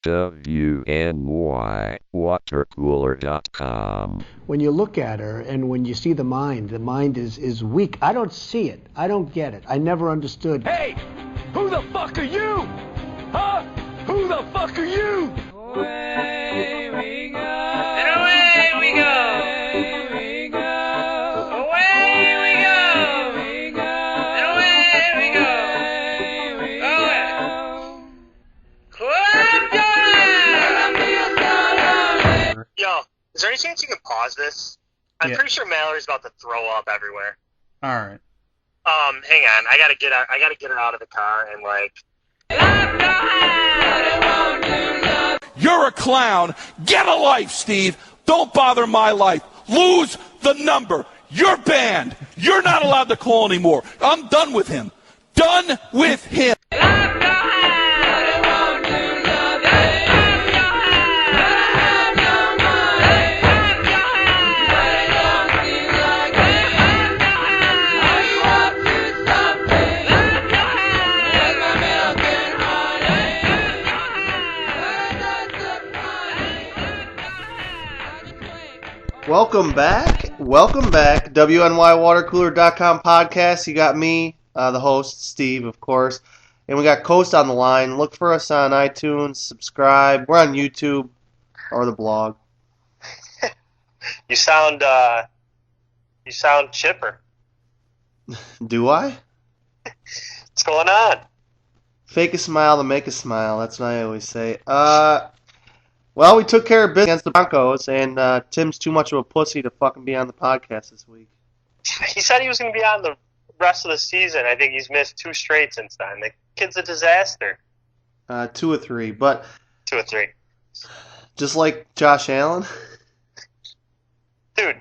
WNYWatercooler.com. When you look at her and when you see the mind is weak. I don't see it. I don't get it. I never understood. Hey, who the fuck are you? Huh? Who the fuck are you? Away we go. And away we go. Away we go. Away we go. We go. And away we go. Away we go. Clap Yo, is there any chance you can pause this? I'm pretty sure Mallory's about to throw up everywhere. All right. Hang on. I gotta get her out of the car and You're a clown. Get a life, Steve. Don't bother my life. Lose the number. You're banned. You're not allowed to call anymore. I'm done with him. Done with him. Welcome back. WNYWatercooler.com podcast. You got me, the host, Steve, of course. And we got Coast on the line. Look for us on iTunes. Subscribe. We're on YouTube or the blog. You sound chipper. Do I? What's going on? Fake a smile to make a smile. That's what I always say. Well, we took care of business against the Broncos, and Tim's too much of a pussy to fucking be on the podcast this week. He said he was going to be on the rest of the season. I think he's missed 2 straight since then. The kid's a disaster. 2 or 3, but 2 or 3. just like Josh Allen. Dude,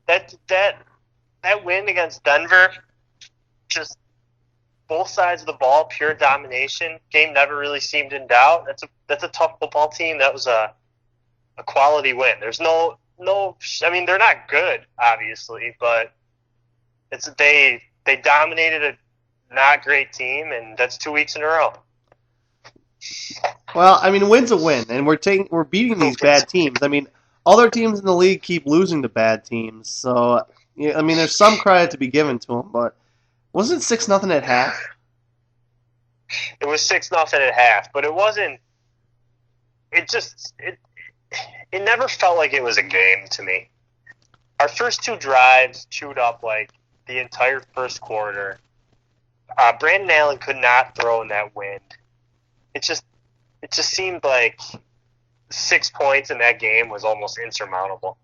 that win against Denver, just both sides of the ball, pure domination. Game never really seemed in doubt. That's a tough football team. That was a quality win. There's no. I mean, they're not good, obviously, but they dominated a not great team, and that's 2 weeks in a row. Well, I mean, a win's a win, and we're beating these bad teams. I mean, other teams in the league keep losing to bad teams, so I mean, there's some credit to be given to them, but. Wasn't it 6-0 at half? It was 6-0 at half, but it wasn't. It never felt like it was a game to me. Our first 2 drives chewed up like the entire first quarter. Brandon Allen could not throw in that wind. It just seemed like 6 points in that game was almost insurmountable.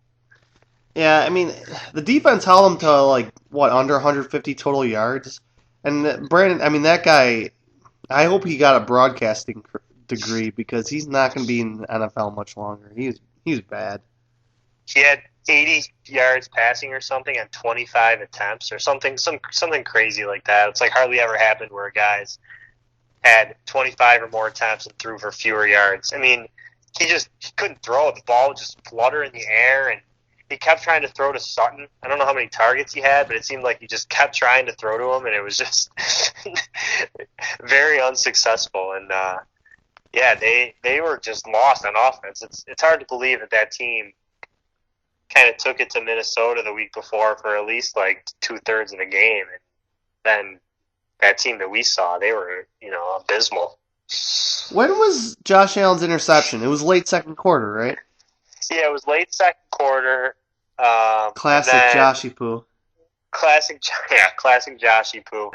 Yeah, I mean, the defense held him to, under 150 total yards. And Brandon, I mean, that guy, I hope he got a broadcasting degree because he's not going to be in the NFL much longer. He's bad. He had 80 yards passing or something on 25 attempts or something crazy like that. It's like hardly ever happened where guys had 25 or more attempts and threw for fewer yards. I mean, he couldn't throw it. The ball would just flutter in the air, and he kept trying to throw to Sutton. I don't know how many targets he had, but it seemed like he just kept trying to throw to him, and it was just very unsuccessful. And, they were just lost on offense. It's hard to believe that team kind of took it to Minnesota the week before for at least, 2/3 of the game. And then that team that we saw, they were, abysmal. When was Josh Allen's interception? It was late second quarter, right? Yeah, it was late second quarter. Classic Joshy Poo. Classic Joshy Poo.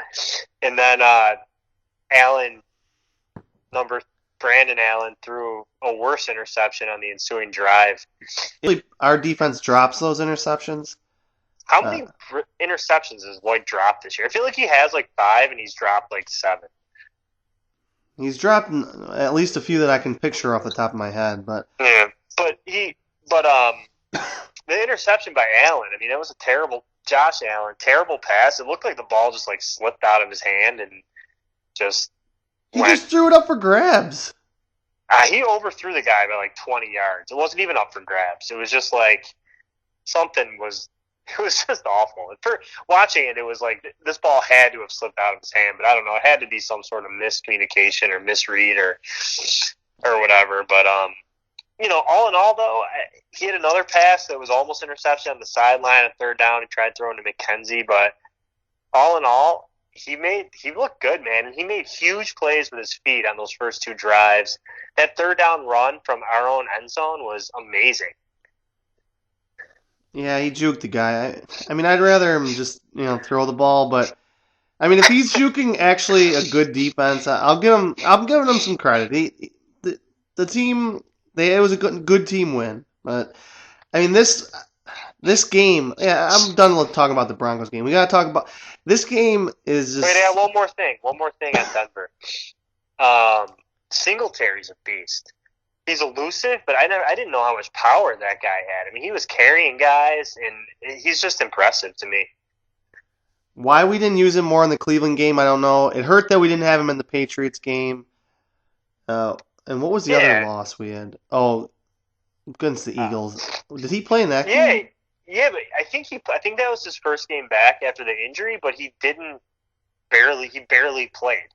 And then Brandon Allen threw a worse interception on the ensuing drive. Our defense drops those interceptions. How many interceptions has Lloyd dropped this year? I feel like he has 5, and he's dropped 7. He's dropped at least a few that I can picture off the top of my head, but yeah. But the interception by Allen, I mean, it was a terrible Josh Allen, terrible pass. It looked like the ball just slipped out of his hand and just just threw it up for grabs. He overthrew the guy by 20 yards. It wasn't even up for grabs. It was just something was. It was just awful. For watching it, it was this ball had to have slipped out of his hand, but I don't know. It had to be some sort of miscommunication or misread or or whatever. But all in all, though, he had another pass that was almost interception on the sideline on third down. He tried throwing to McKenzie, but all in all, he looked good, man, and he made huge plays with his feet on those first two drives. That third down run from our own end zone was amazing. Yeah, he juked the guy. I mean, I'd rather him just throw the ball, but I mean, if he's juking actually a good defense, I'm giving him some credit. The team, it was a good team win, but I mean this game. Yeah, I'm done with talking about the Broncos game. We got to talk about this game. Is just... Wait, I got one more thing on Denver. Singletary's a beast. He's elusive, but I didn't know how much power that guy had. I mean, he was carrying guys, and he's just impressive to me. Why we didn't use him more in the Cleveland game, I don't know. It hurt that we didn't have him in the Patriots game. And what was the other loss we had? Oh, against the Eagles. Did he play in that game? Yeah, but I think that was his first game back after the injury, but he barely played.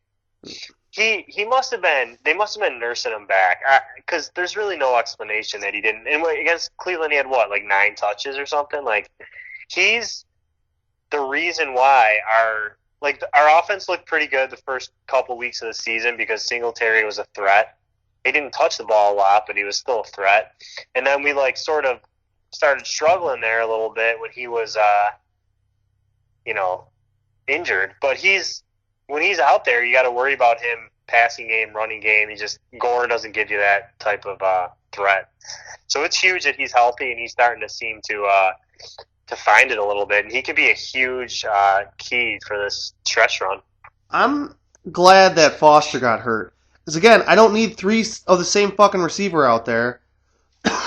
He must have been. They must have been nursing him back because there's really no explanation that he didn't. And against Cleveland, he had what, like 9 touches or something. Like he's the reason why our offense looked pretty good the first couple weeks of the season because Singletary was a threat. He didn't touch the ball a lot, but he was still a threat. And then we sort of started struggling there a little bit when he was injured. But when he's out there, you got to worry about him passing game, running game. Gore doesn't give you that type of threat. So it's huge that he's healthy and he's starting to seem to find it a little bit. And he could be a huge key for this stretch run. I'm glad that Foster got hurt. Because again, I don't need 3 of the same fucking receiver out there.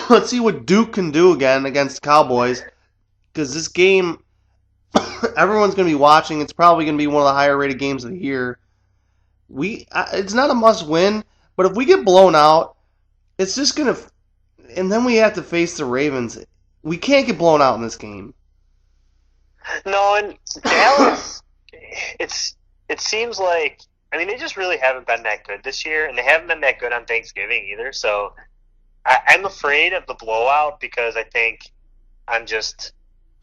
Let's see what Duke can do again against the Cowboys. Because this game, everyone's going to be watching. It's probably going to be one of the higher rated games of the year. It's not a must win, but if we get blown out, it's just going to... And then we have to face the Ravens. We can't get blown out in this game. No, and Dallas, it seems like... I mean, they just really haven't been that good this year, and they haven't been that good on Thanksgiving either, so I'm afraid of the blowout because I think I've just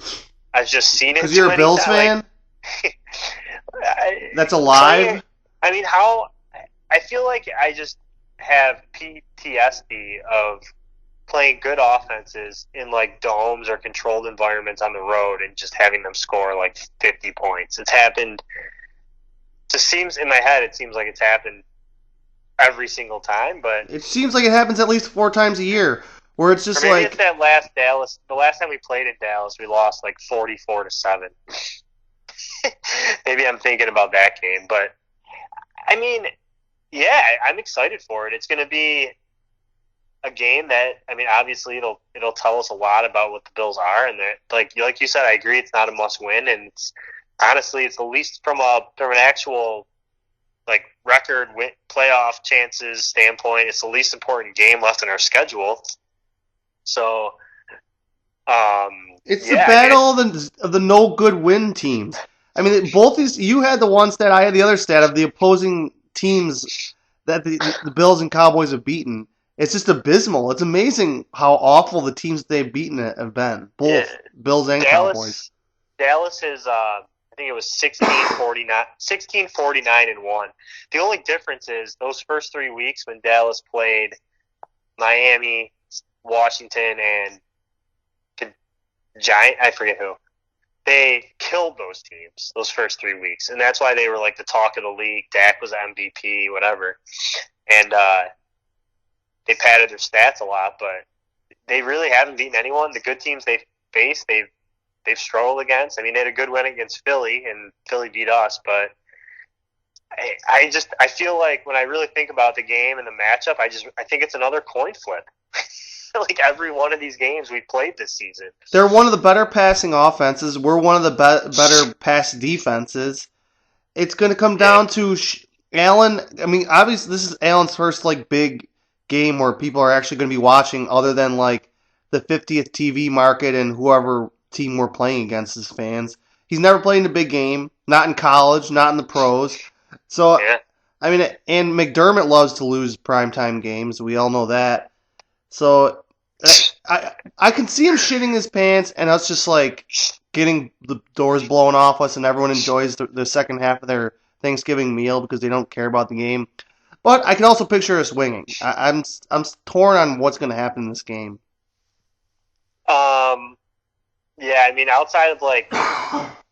seen it. Because you're a Bills fan? That's alive? I mean, I feel like I just have PTSD of playing good offenses in domes or controlled environments on the road and just having them score 50 points. It's happened. In my head, it seems like it's happened every single time, but it seems like it happens at least 4 times a year, where it's just maybe it's that the last time we played in Dallas, we lost 44-7. Maybe I'm thinking about that game, but I mean, yeah, I'm excited for it. It's going to be a game that, I mean, obviously it'll tell us a lot about what the Bills are, and that, like you said, I agree, it's not a must-win, and honestly, it's the least from an actual record playoff chances standpoint. It's the least important game left in our schedule. So, it's the battle of the no good win teams. I mean, both these. You had the one stat, I had the other stat of the opposing teams that the Bills and Cowboys have beaten. It's just abysmal. It's amazing how awful the teams they've beaten have been. Both Bills and Cowboys. Dallas is. I think it was 16-49-1. The only difference is those first 3 weeks when Dallas played Miami, Washington, and Giant, I forget who. They killed those teams those first 3 weeks, and that's why they were the talk of the league. Dak was MVP, whatever, and they padded their stats a lot, but they really haven't beaten anyone. The good teams they faced, they've struggled against. I mean, they had a good win against Philly, and Philly beat us, but I feel like when I really think about the game and the matchup, I think it's another coin flip. Every one of these games we played this season. They're one of the better passing offenses. We're one of the better pass defenses. It's going to come down to Allen. I mean, obviously, this is Allen's first big game where people are actually going to be watching, other than the 50th TV market and whoever team we're playing against as fans. He's never played in a big game, not in college, not in the pros. So, I mean, and McDermott loves to lose primetime games. We all know that. So I can see him shitting his pants, and us just like getting the doors blown off us, and everyone enjoys the second half of their Thanksgiving meal because they don't care about the game. But I can also picture us winning. I'm torn on what's going to happen in this game. Yeah, I mean, outside of like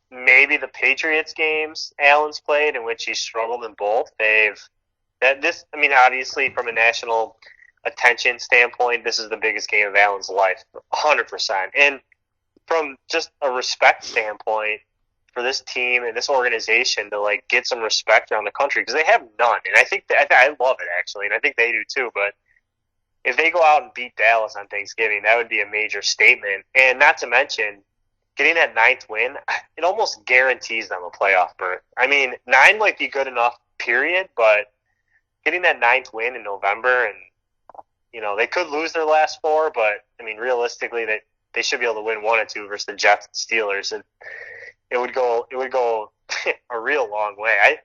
maybe the Patriots games Allen's played, in which he struggled in both, I mean, obviously from a national attention standpoint, this is the biggest game of Allen's life, 100%. And from just a respect standpoint for this team and this organization to like get some respect around the country, because they have none, and I think I love it actually, and I think they do too. But if they go out and beat Dallas on Thanksgiving, that would be a major statement. And not to mention, getting that 9th win, it almost guarantees them a playoff berth. I mean, 9 might be good enough, period, but getting that 9th win in November, and, you know, they could lose their last 4, but, I mean, realistically, they should be able to win 1 or 2 versus the Jets and Steelers. And it would go a real long way.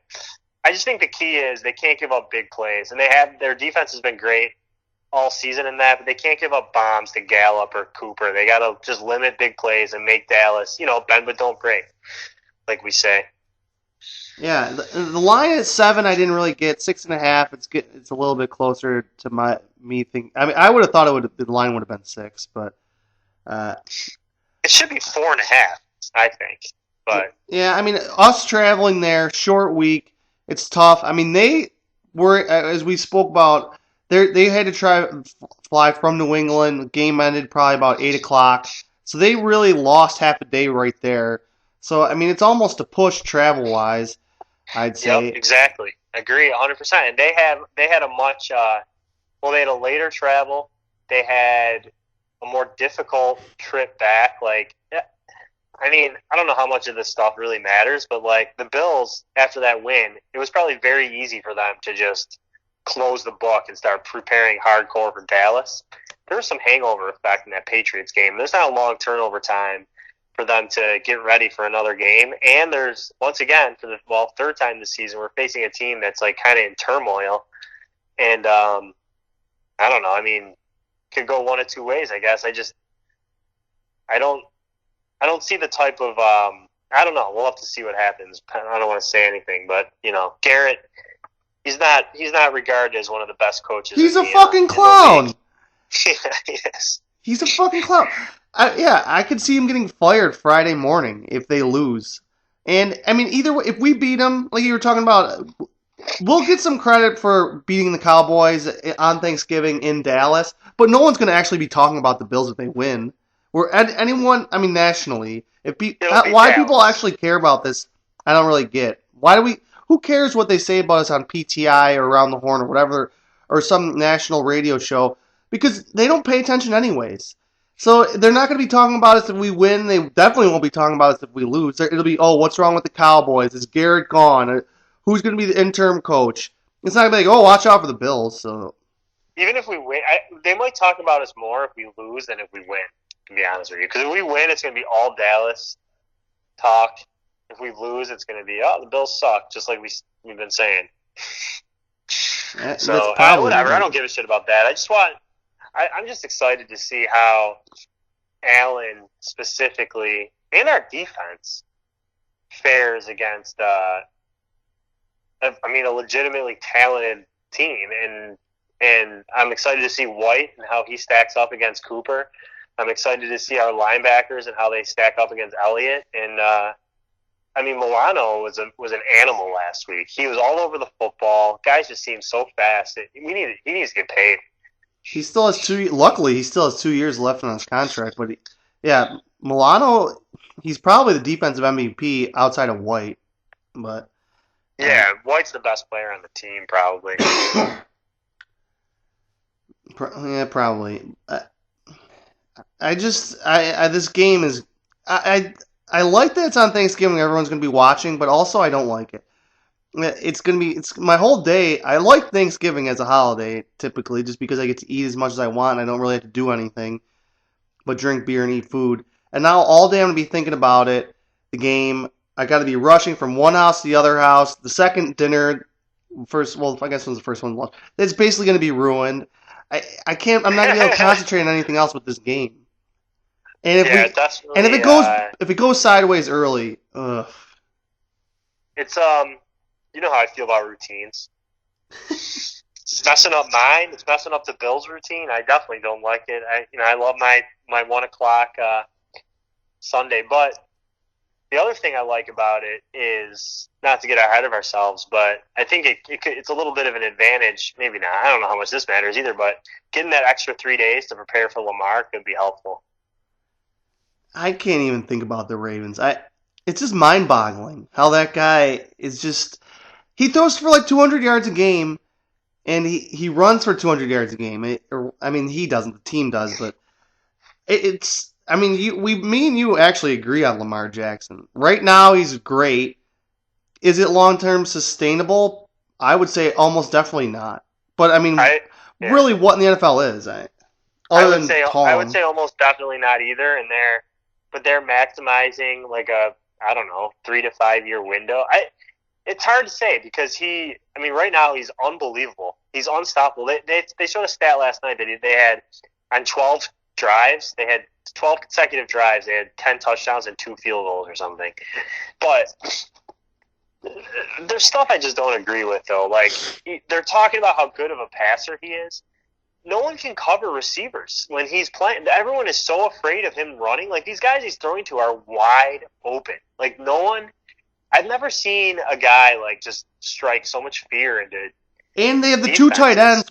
I just think the key is they can't give up big plays, and their defense has been great all season in that, but they can't give up bombs to Gallup or Cooper. They got to just limit big plays and make Dallas, bend but don't break, like we say. Yeah, the line at 7 I didn't really get. 6.5, it's a little bit closer to me thinking. I mean, I would have thought the line would have been 6, but it should be 4.5, I think. But yeah, I mean, us traveling there, short week, it's tough. I mean, they were, as we spoke about, they had to fly from New England. The game ended probably about 8 o'clock. So they really lost half a day right there. So, I mean, it's almost a push travel-wise, I'd say. Yep, exactly. Agree 100%. And they had a much, they had a later travel. They had a more difficult trip back. Like, I mean, I don't know how much of this stuff really matters, but, like, the Bills, after that win, it was probably very easy for them to just close the book and start preparing hardcore for Dallas. There was some hangover effect in that Patriots game. There's not a long turnover time for them to get ready for another game. And there's, once again, for the third time this season, we're facing a team that's like kind of in turmoil. And I don't know. I mean, could go one of two ways, I guess. I don't see the type of I don't know. We'll have to see what happens. I don't want to say anything, but Garrett, he's not regarded as one of the best coaches. He's a fucking clown. Yes. He's a fucking clown. I could see him getting fired Friday morning if they lose. And, I mean, either way, if we beat them, like you were talking about, we'll get some credit for beating the Cowboys on Thanksgiving in Dallas, but no one's going to actually be talking about the Bills if they win. Or anyone, I mean, nationally. Why people actually care about this, I don't really get. Who cares what they say about us on PTI or Around the Horn or whatever, or some national radio show? Because they don't pay attention anyways. So they're not going to be talking about us if we win. They definitely won't be talking about us if we lose. It'll be, what's wrong with the Cowboys? Is Garrett gone? Who's going to be the interim coach? It's not going to be like, watch out for the Bills. So even if we win, they might talk about us more if we lose than if we win, to be honest with you. Because if we win, it's going to be all Dallas talk. If we lose, it's going to be, the Bills suck, just like we've been saying. So whatever. I don't give a shit about that. I'm just excited to see how Allen specifically and our defense fares against a legitimately talented team, and I'm excited to see White and how he stacks up against Cooper. I'm excited to see our linebackers and how they stack up against Elliott. And Milano was an animal last week. He was all over the football. Guys just seem so fast. He needs to get paid. He still has luckily, he still has 2 years left on his contract. But, Milano, he's probably the defensive MVP outside of White. But yeah, White's the best player on the team, probably. Yeah, probably. This game is... I like that it's on Thanksgiving, everyone's going to be watching, but also I don't like it. It's my whole day. I like Thanksgiving as a holiday, typically, just because I get to eat as much as I want, and I don't really have to do anything but drink beer and eat food. And now all day I'm going to be thinking about it, the game. I got to be rushing from one house to the other house. The second dinner, Well, I guess it was the first one lost. It's basically going to be ruined. I can't. I'm not going to be able to concentrate on anything else with this game. And if it goes sideways early, ugh. It's you know how I feel about routines. It's messing up mine. It's messing up the Bills' routine. I definitely don't like it. I love my 1 o'clock Sunday, but the other thing I like about it is, not to get ahead of ourselves, but I think it's a little bit of an advantage. Maybe not. I don't know how much this matters either, but getting that extra 3 days to prepare for Lamar could be helpful. I can't even think about the Ravens. It's just mind-boggling how that guy is just. He throws for like 200 yards a game, and he runs for 200 yards a game. He doesn't. The team does, but it's. Me and you actually agree on Lamar Jackson. Right now, he's great. Is it long-term sustainable? I would say almost definitely not. But really, what in the NFL is? I would say almost definitely not either. And they're maximizing like a 3 to 5 year window. It's hard to say because right now he's unbelievable. He's unstoppable. They showed a stat last night that they had on 12 drives. They had 12 consecutive drives. They had 10 touchdowns and 2 field goals or something. But there's stuff I just don't agree with, though. Like, they're talking about how good of a passer he is. No one can cover receivers when he's playing. Everyone is so afraid of him running. Like, these guys he's throwing to are wide open. Like, no one – I've never seen a guy, like, just strike so much fear into And they have the two tight ends,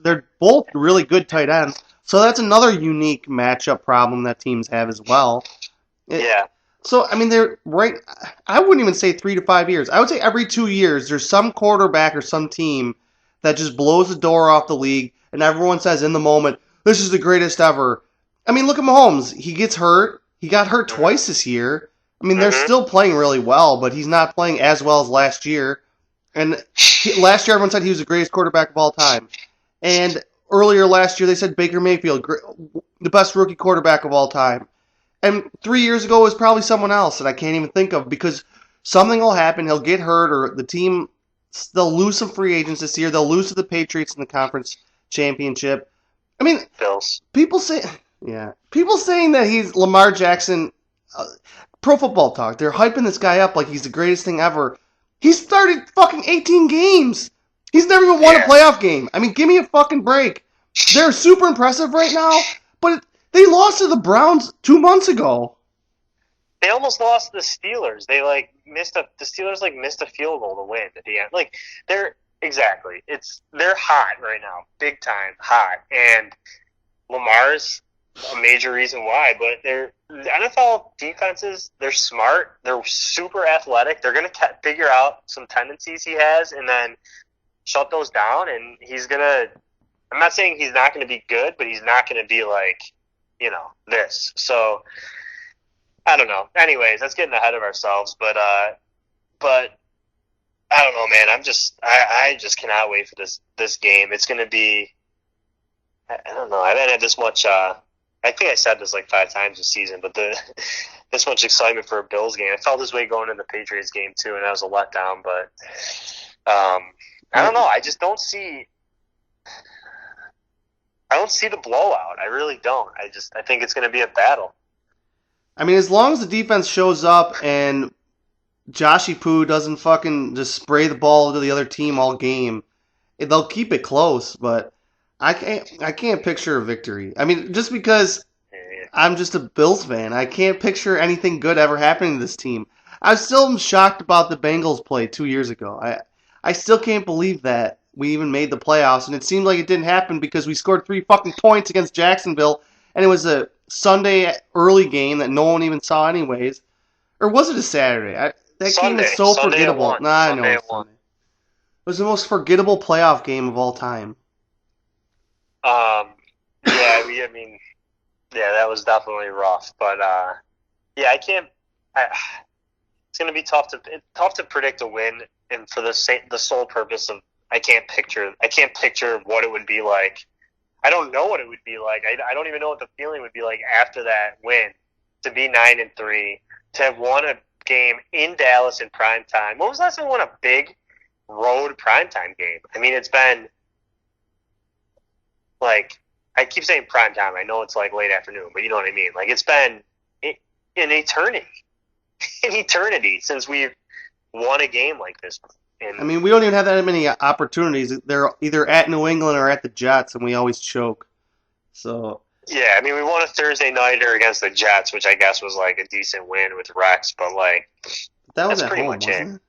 they're both really good tight ends. So that's another unique matchup problem that teams have as well. Yeah. So, they're right. I wouldn't even say 3 to 5 years. I would say every 2 years, there's some quarterback or some team that just blows the door off the league, and everyone says in the moment, this is the greatest ever. Look at Mahomes. He gets hurt. He got hurt twice this year. They're still playing really well, but he's not playing as well as last year. And last year, everyone said he was the greatest quarterback of all time. And earlier last year, they said Baker Mayfield, the best rookie quarterback of all time. And 3 years ago, it was probably someone else that I can't even think of because something will happen. He'll get hurt, or the team, they'll lose some free agents this year. They'll lose to the Patriots in the conference championship. Bills. People saying that he's Lamar Jackson, Pro Football Talk, they're hyping this guy up like he's the greatest thing ever. He started fucking 18 games. He's never even won a playoff game. Give me a fucking break. They're super impressive right now, but they lost to the Browns 2 months ago. They almost lost to the Steelers. The Steelers missed a field goal to win at the end. They're hot right now, big time hot, and Lamar's a major reason why. But the NFL defenses, they're smart, they're super athletic. They're gonna figure out some tendencies he has, and then shut those down. And he's gonna. I'm not saying he's not gonna be good, but he's not gonna be like, this. So I don't know. Anyways, that's getting ahead of ourselves. But I don't know, man. I just cannot wait for this game. It's gonna be. I don't know. I haven't had this much. I think I said this like 5 times this season, but this much excitement for a Bills game. I felt this way going into the Patriots game too, and that was a letdown. But I don't know. I just don't see. I don't see the blowout. I really don't. I think it's going to be a battle. As long as the defense shows up and Joshy Poo doesn't fucking just spray the ball to the other team all game, they'll keep it close. But I can't picture a victory. Just because I'm just a Bills fan, I can't picture anything good ever happening to this team. I still am shocked about the Bengals play 2 years ago. I still can't believe that we even made the playoffs, and it seemed like it didn't happen because we scored 3 fucking points against Jacksonville, and it was a Sunday early game that no one even saw anyways. Or was it a Saturday? Game is so forgettable. I know. It was the most forgettable playoff game of all time. That was definitely rough. But I can't. It's going to be tough to predict a win, and for the sole purpose of I can't picture what it would be like. I don't know what it would be like. I don't even know what the feeling would be like after that win, to be 9-3, to have won a game in Dallas in prime time. When was the last time we won a big road primetime game. I mean, it's been like, I keep saying primetime. I know it's like late afternoon, but you know what I mean. Like, it's been an eternity, an eternity since we've won a game like this. And I mean, we don't even have that many opportunities. They're either at New England or at the Jets, and we always choke. So yeah, I mean, we won a Thursday nighter against the Jets, which I guess was like a decent win with Rex, but like that was that's at pretty home, much wasn't it. it?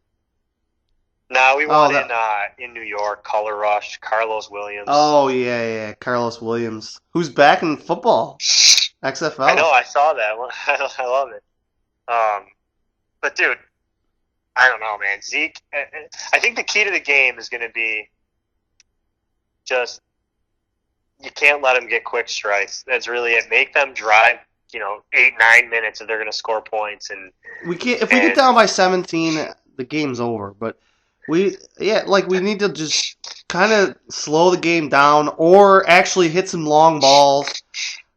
No, we won that- in New York, Color Rush, Carlos Williams. Oh yeah, Carlos Williams, who's back in football, XFL. I know, I saw that. I love it. But dude, I don't know, man. Zeke, I think the key to the game is going to be just you can't let them get quick strikes. That's really it. Make them drive, 8-9 minutes if they're going to score points. And we can't. If we get down by 17, the game's over. But we need to just kind of slow the game down or actually hit some long balls.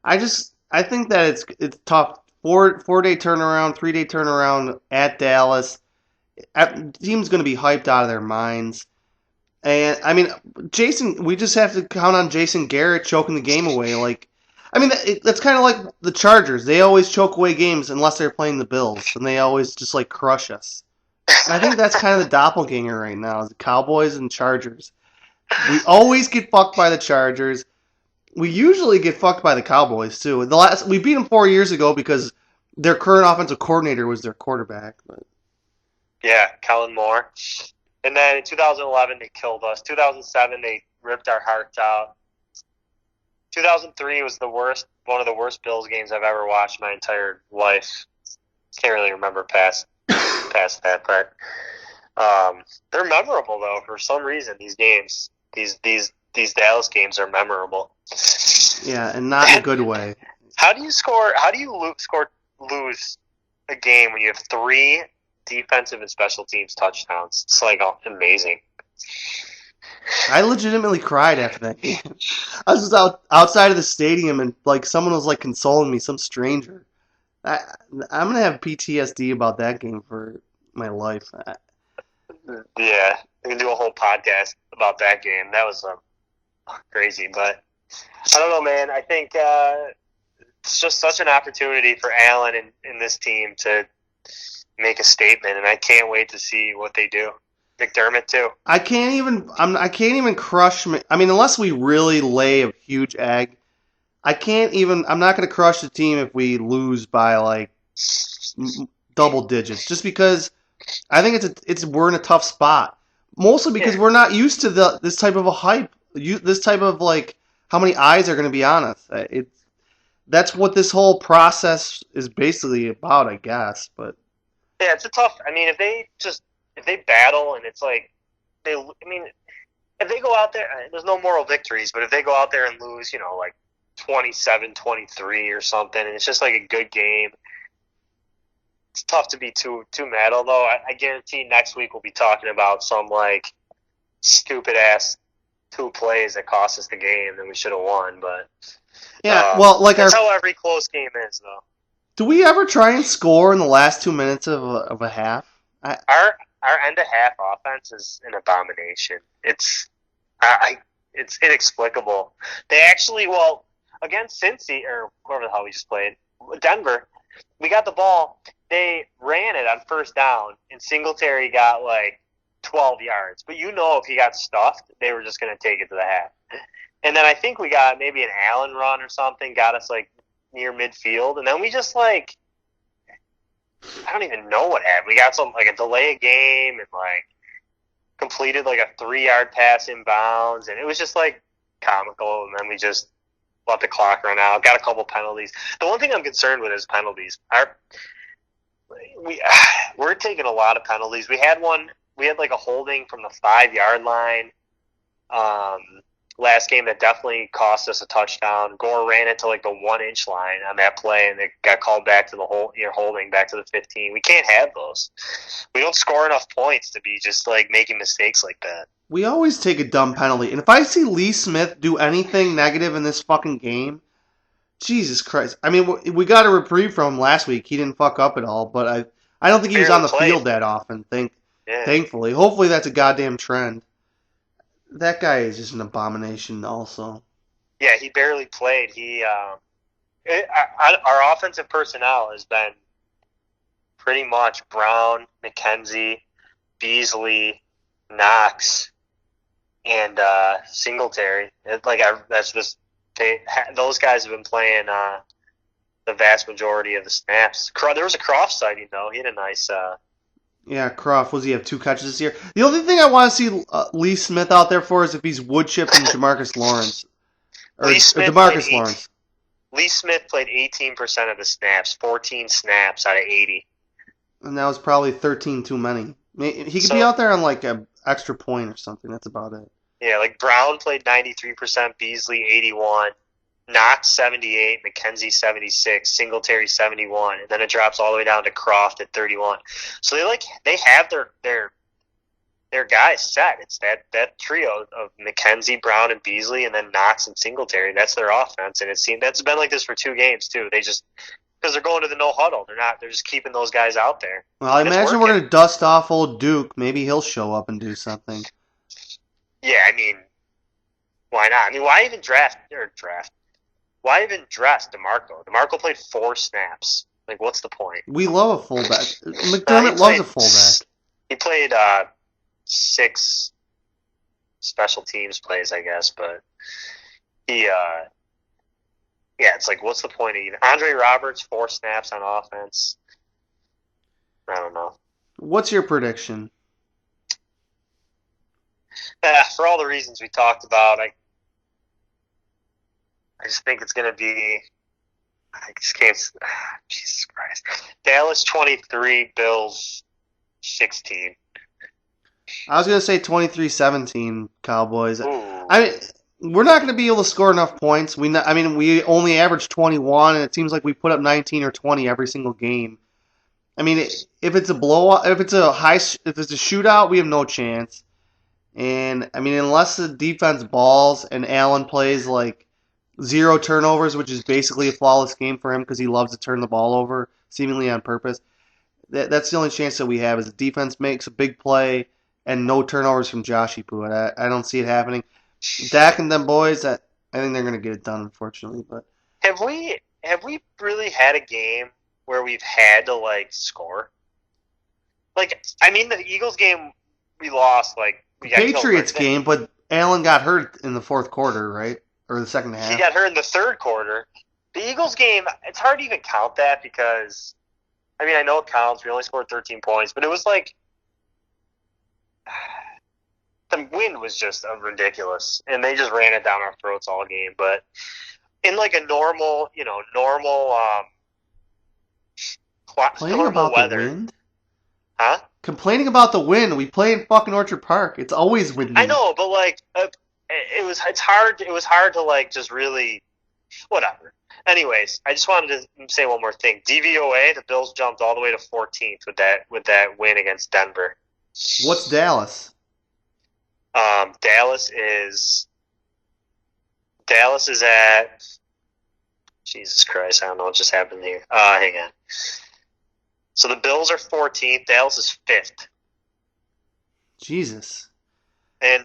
I think that it's tough. 4-day turnaround, 3-day turnaround at Dallas. The team's going to be hyped out of their minds. And, I mean, we just have to count on Jason Garrett choking the game away. That's kind of like the Chargers. They always choke away games unless they're playing the Bills, and they always just, crush us. And I think that's kind of the doppelganger right now, is the Cowboys and Chargers. We always get fucked by the Chargers. We usually get fucked by the Cowboys, too. We beat them 4 years ago because their current offensive coordinator was their quarterback. But. Yeah, Kellen Moore. And then in 2011, they killed us. 2007, they ripped our hearts out. 2003 was one of the worst Bills games I've ever watched my entire life. Can't really remember past that, but they're memorable though. For some reason, these games, these Dallas games are memorable. Yeah, and not in a good way. How do you lose a game when you have 3 defensive and special teams touchdowns? It's amazing. I legitimately cried after that game. I was just outside of the stadium and someone was consoling me, some stranger. I'm gonna have PTSD about that game for my life. Yeah, we can do a whole podcast about that game. That was crazy, but I don't know, man. I think it's just such an opportunity for Allen and this team to make a statement, and I can't wait to see what they do. McDermott too. I can't even crush. Unless we really lay a huge egg, I'm not going to crush the team if we lose by double digits. Just because I think we're in a tough spot. Mostly because we're not used to this type of a hype. This type of how many eyes are going to be on us. That's what this whole process is basically about, I guess. But yeah, it's a tough. I mean, if they battle and it's if they go out there, there's no moral victories, but if they go out there and lose, 27-23 or something, and it's just a good game, it's tough to be too mad. Although I guarantee next week we'll be talking about some stupid ass 2 plays that cost us the game that we should have won. But yeah, that's how every close game is, though. Do we ever try and score in the last 2 minutes of a half? Our end of half offense is an abomination. It's inexplicable. They actually, against Cincy or whoever the hell we just played, Denver, we got the ball. They ran it on first down, and Singletary got 12 yards. But if he got stuffed, they were just going to take it to the half. And then I think we got maybe an Allen run or something, got us near midfield, and then we just I don't even know what happened. We got some a delay of game and completed a 3-yard pass inbounds, and it was just comical. And then we just let the clock run out. Got a couple penalties. The one thing I'm concerned with is penalties. We're taking a lot of penalties. We had a holding from the 5-yard line. Last game that definitely cost us a touchdown. Gore ran it to the 1-inch line on that play, and it got called back to the holding back to the 15. We can't have those. We don't score enough points to be just making mistakes like that. We always take a dumb penalty, and if I see Lee Smith do anything negative in this fucking game, Jesus Christ! We got a reprieve from him last week. He didn't fuck up at all, but I don't think he was on the field that often. Yeah. Thankfully. Hopefully that's a goddamn trend. That guy is just an abomination also. Yeah, he barely played. Our offensive personnel has been pretty much Brown, McKenzie, Beasley, Knox, and Singletary. Those guys have been playing the vast majority of the snaps. There was a Croft sighting though. He had a nice. Yeah, Croft, was he have 2 catches this year? The only thing I want to see Lee Smith out there for is if he's wood chipping Jamarcus Lawrence. Or DeMarcus Lawrence. Lee Smith played 18% of the snaps, 14 snaps out of 80. And that was probably 13 too many. He could be out there on like an extra point or something. That's about it. Yeah, like Brown played 93%, Beasley 81, Knox 78, McKenzie 76, Singletary 71, and then it drops all the way down to Croft at 31. So they have their guys set. It's that trio of McKenzie, Brown, and Beasley, and then Knox and Singletary. That's their offense, and that's been like this for 2 games too. They just because they're going to the no huddle. They're just keeping those guys out there. Well, I imagine we're going to dust off old Duke. Maybe he'll show up and do something. Yeah, I mean, why not? I mean, why even Why even dress DeMarco? DeMarco played 4 snaps. Like, what's the point? We love a fullback. McDermott loves a fullback. He played 6 special teams plays, I guess, but it's like, what's the point of even? Andre Roberts, 4 snaps on offense. I don't know. What's your prediction? For all the reasons we talked about, I just think it's going to be. I just can't. Jesus Christ. Dallas 23, Bills 16. I was going to say 23-17 Cowboys. Ooh. I mean, we're not going to be able to score enough points. We only average 21, and it seems like we put up 19 or 20 every single game. I mean, if it's a blowout, if it's a shootout, we have no chance. And I mean, unless the defense balls and Allen plays like 0 turnovers, which is basically a flawless game for him because he loves to turn the ball over, seemingly on purpose. That's the only chance that we have is the defense makes a big play and no turnovers from Joshy Poo. I don't see it happening. Dak and them boys, I think they're going to get it done, unfortunately. But have we really had a game where we've had to score? Like, I mean, the Eagles game we lost. We got Patriots game, but Allen got hurt in the 4th quarter, right? Or the second half. He got hurt in the 3rd quarter. The Eagles game, it's hard to even count that because, I mean, I know it counts. We only scored 13 points, but it was like the wind was just ridiculous, and they just ran it down our throats all game. But in a normal weather, the wind? Huh? Complaining about the wind. We play in fucking Orchard Park. It's always windy. I know, but it was hard to just really whatever. Anyways, I just wanted to say one more thing. DVOA, the Bills jumped all the way to 14th with that win against Denver. What's Dallas? Dallas is at Jesus Christ, I don't know what just happened here. Hang on. So the Bills are 14th, Dallas is 5th. Jesus. And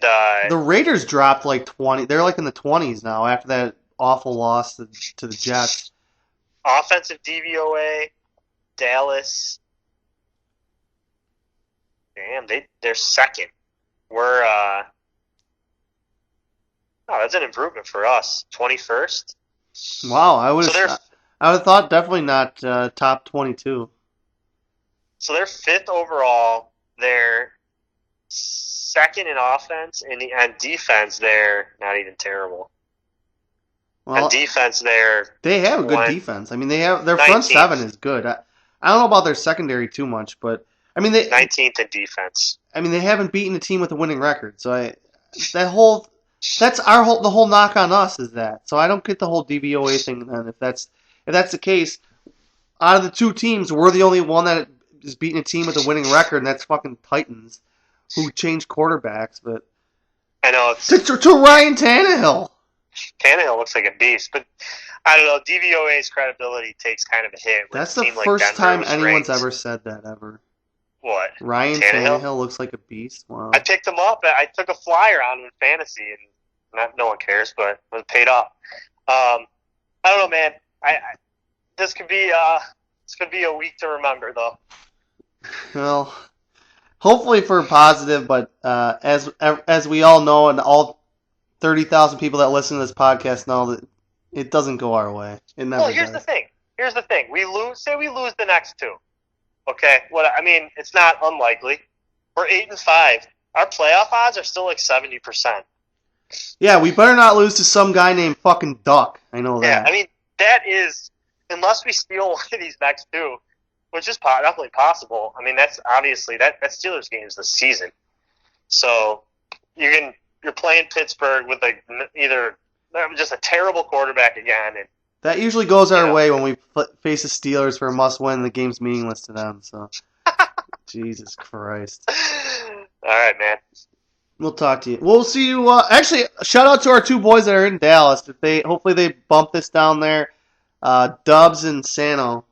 the Raiders dropped 20. They're in the 20s now after that awful loss to the Jets. Offensive DVOA, Dallas. Damn, they're 2nd. We're that's an improvement for us. 21st. Wow, I would have thought definitely not top 22. So they're 5th overall. They're 2nd in offense, and on defense they're not even terrible. Well, on defense they have a good defense. I mean, they have their front 7 is good. I don't know about their secondary too much, but I mean 19th in defense. I mean, they haven't beaten a team with a winning record, so the whole knock on us is that. So I don't get the whole DVOA thing. Then if that's the case, out of the 2 teams, we're the only one that is beating a team with a winning record, and that's fucking Titans, who changed quarterbacks. But I know to Ryan Tannehill. Tannehill looks like a beast, but I don't know. DVOA's credibility takes kind of a hit. That's the first time anyone's ever said that ever. What? Ryan Tannehill looks like a beast. Wow. I picked him up. I took a flyer on him in fantasy, and no one cares, but it was paid off. I don't know, man. This could be a week to remember, though. Well, hopefully for positive, but as we all know, and all 30,000 people that listen to this podcast know, that it doesn't go our way. It never Here's does. the thing. We lose the next two. Okay, it's not unlikely. We're 8-5. Our playoff odds are still like 70%. Yeah, we better not lose to some guy named fucking Duck. I know that. Yeah, that is, unless we steal one of these next two, which is definitely possible. That's obviously that Steelers game is the season. So you're playing Pittsburgh with either just a terrible quarterback again, and that usually goes our way when we face the Steelers for a must-win. The game's meaningless to them. So, Jesus Christ. All right, man. We'll talk to you. We'll see you. Actually, shout out to our two boys that are in Dallas. Hopefully they bump this down there. Dubs and Sano.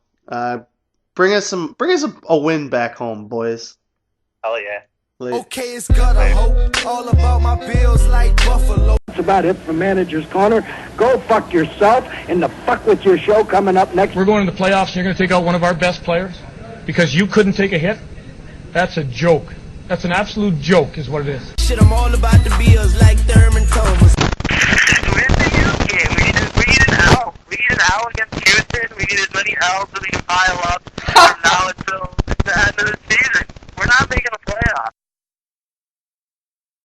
Bring us a win back home, boys. Hell yeah. Okay, it's gotta hope all about my bills like Buffalo. That's about it from Manager's Corner. Go fuck yourself and the fuck with your show coming up next. We're going to the playoffs and you're going to take out one of our best players because you couldn't take a hit? That's a joke. That's an absolute joke is what it is. Shit, I'm all about the bills like Thurman Thomas. We need an L. We need an L against Houston. We need as many L's as we can pile up.